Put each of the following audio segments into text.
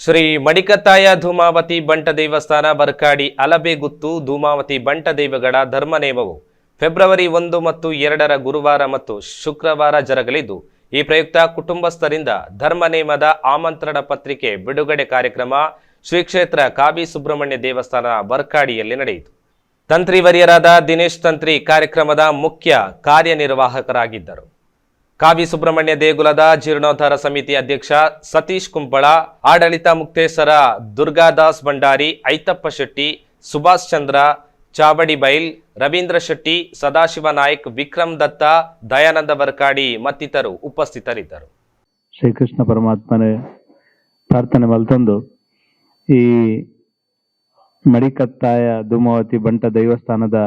ಶ್ರೀ ಮಡಿಕತ್ತಾಯ ಧೂಮಾವತಿ ಬಂಟ ದೇವಸ್ಥಾನ ಬರ್ಕಾಡಿ ಅಲಬೇಗುತ್ತು ಧೂಮಾವತಿ ಬಂಟ ದೇವಗಳ ಧರ್ಮನೇಮವು ಫೆಬ್ರವರಿ 1 ಮತ್ತು 2ರ ಗುರುವಾರ ಮತ್ತು ಶುಕ್ರವಾರ ಜರುಗಲಿದ್ದು ಈ ಪ್ರಯುಕ್ತ ಕುಟುಂಬಸ್ಥರಿಂದ ಧರ್ಮನೇಮದ ಆಮಂತ್ರಣ ಪತ್ರಿಕೆ ಬಿಡುಗಡೆ ಕಾರ್ಯಕ್ರಮ ಶ್ರೀ ಕ್ಷೇತ್ರ ಕಾವಿ ಸುಬ್ರಹ್ಮಣ್ಯ ದೇವಸ್ಥಾನ ಬರ್ಕಾಡಿಯಲ್ಲಿ ನಡೆಯಿತು. ತಂತ್ರಿವರ್ಯರಾದ ದಿನೇಶ್ ತಂತ್ರಿ ಕಾರ್ಯಕ್ರಮದ ಮುಖ್ಯ ಕಾರ್ಯನಿರ್ವಾಹಕರಾಗಿದ್ದರು. ಕಾವಿ ಸುಬ್ರಹ್ಮಣ್ಯ ದೇಗುಲದ ಜೀರ್ಣೋದ್ಧಾರ ಸಮಿತಿ ಅಧ್ಯಕ್ಷ ಸತೀಶ್ ಕುಂಪಳ, ಆಡಳಿತ ಮುಕ್ತೇಸರ ದುರ್ಗಾದಾಸ್ ಭಂಡಾರಿ, ಐತಪ್ಪ ಶೆಟ್ಟಿ, ಸುಭಾಷ್ ಚಂದ್ರ ಚಾವಡಿಬೈಲ್, ರವೀಂದ್ರ ಶೆಟ್ಟಿ, ಸದಾಶಿವ ನಾಯ್ಕ್, ವಿಕ್ರಮ್ ದತ್ತ, ದಯಾನಂದ ಬರ್ಕಾಡಿ ಮತ್ತಿತರರು ಉಪಸ್ಥಿತರಿದ್ದರು. ಶ್ರೀಕೃಷ್ಣ ಪರಮಾತ್ಮನೇ ಪ್ರಾರ್ಥನೆ ಮಲ್ತಂದು ಈ ಮಡಿಕತ್ತಾಯ ಧೂಮಾವತಿ ಬಂಟ ದೇವಸ್ಥಾನದ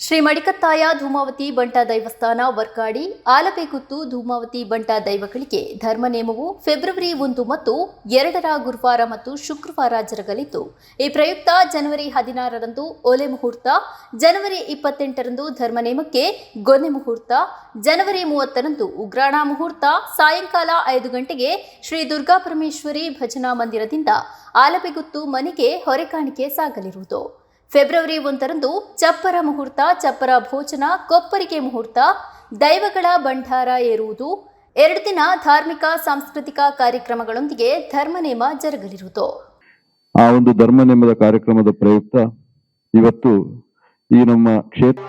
ಶ್ರೀ ಮಡಿಕತ್ತಾಯ ಧೂಮಾವತಿ ಬಂಟ ದೈವಸ್ಥಾನ ವರ್ಕಾಡಿ ಆಲಬೇಗುತ್ತು ಧೂಮಾವತಿ ಬಂಟ ದೈವಗಳಿಗೆ ಧರ್ಮನೇಮವು ಫೆಬ್ರವರಿ 1 ಮತ್ತು 2ರ ಗುರುವಾರ ಮತ್ತು ಶುಕ್ರವಾರ ಜರುಗಲಿದ್ದು ಈ ಪ್ರಯುಕ್ತ ಜನವರಿ 16ರಂದು ಓಲೆ ಮುಹೂರ್ತ, ಜನವರಿ 28ರಂದು ಧರ್ಮನೇಮಕ್ಕೆ ಗೊನೆ ಮುಹೂರ್ತ, ಜನವರಿ 30ರಂದು ಉಗ್ರಾಣ ಮುಹೂರ್ತ ಸಾಯಂಕಾಲ 5 ಗಂಟೆಗೆ ಶ್ರೀ ದುರ್ಗಾ ಪರಮೇಶ್ವರಿ ಭಜನಾ ಮಂದಿರದಿಂದ ಆಲಬೇಗುತ್ತು ಮನೆಗೆ ಹೊರೆಕಾಣಿಕೆ ಸಾಗಲಿರುವುದು. ಫೆಬ್ರವರಿ 1ರಂದು ಚಪ್ಪರ ಮುಹೂರ್ತ, ಚಪ್ಪರ ಭೋಜನ, ಕೊಪ್ಪರಿಗೆ ಮುಹೂರ್ತ, ದೈವಗಳ ಭಂಡಾರ ಏರುವುದು, 2 ದಿನ ಧಾರ್ಮಿಕ ಸಾಂಸ್ಕೃತಿಕ ಕಾರ್ಯಕ್ರಮಗಳೊಂದಿಗೆ ಧರ್ಮನೇಮ ಜರುಗಲಿರುವುದು. ಆ ಒಂದು ಧರ್ಮನೇಮದ ಕಾರ್ಯಕ್ರಮದ ಪ್ರಯುಕ್ತ ಇವತ್ತು ಈ ನಮ್ಮ ಕ್ಷೇತ್ರ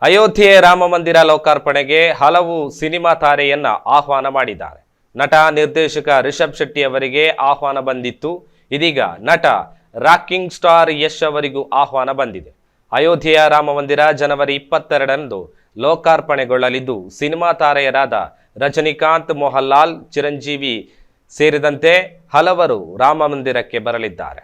ಅಯೋಧ್ಯೆ ರಾಮ ಮಂದಿರ ಲೋಕಾರ್ಪಣೆಗೆ ಹಲವು ಸಿನಿಮಾ ತಾರೆಯನ್ನ ಆಹ್ವಾನ ಮಾಡಿದ್ದಾರೆ. ನಟ ನಿರ್ದೇಶಕ ರಿಷಬ್ ಶೆಟ್ಟಿ ಅವರಿಗೆ ಆಹ್ವಾನ ಬಂದಿತ್ತು. ಇದೀಗ ನಟ ರಾಕಿಂಗ್ ಸ್ಟಾರ್ ಯಶ್ ಅವರಿಗೂ ಆಹ್ವಾನ ಬಂದಿದೆ. ಅಯೋಧ್ಯೆಯ ರಾಮ ಮಂದಿರ ಜನವರಿ 22ರಂದು ಲೋಕಾರ್ಪಣೆಗೊಳ್ಳಲಿದ್ದು ಸಿನಿಮಾ ತಾರೆಯರಾದ ರಜನಿಕಾಂತ್, ಮೋಹನ್ಲಾಲ್, ಚಿರಂಜೀವಿ ಸೇರಿದಂತೆ ಹಲವರು ರಾಮ ಮಂದಿರಕ್ಕೆ ಬರಲಿದ್ದಾರೆ.